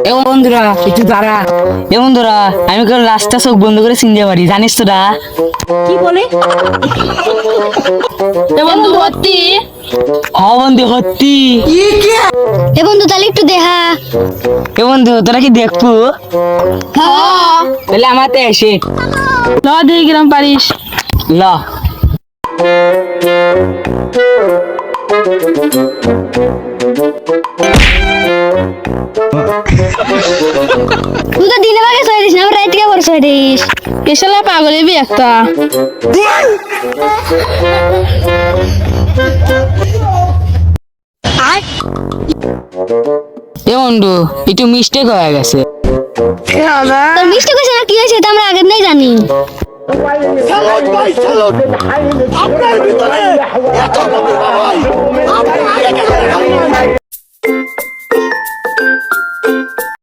এ বন্ধুরা একটু দাঁড়া। এ বন্ধুরা আমি কেউ রাস্তা চোখ বন্ধ করে চিনতে পারি, জানিস তো না? কি বলে? এ বন্ধু হত্তি। হ বন্ধু হত্তি। এ বন্ধু তাহলে একটু দেখা। এ বন্ধু তোরা কি দেখবো? তাহলে আমাতে এসে ল দেখি কিরম পারিস। ল। তুই তো দিনে ভাগে ছয় দিস না, আমার রাত থেকে বড় ছয় দিস। এসালা পাগল এবি একটা। এ বন্ধু একটু মিস্টেক হয়ে গেছে। তোর মিষ্টি কইছে না, কি হয়েছে তা আমরা আগের নাই জানি। আপনার ভিতরে এত বড় ভাই, আপনি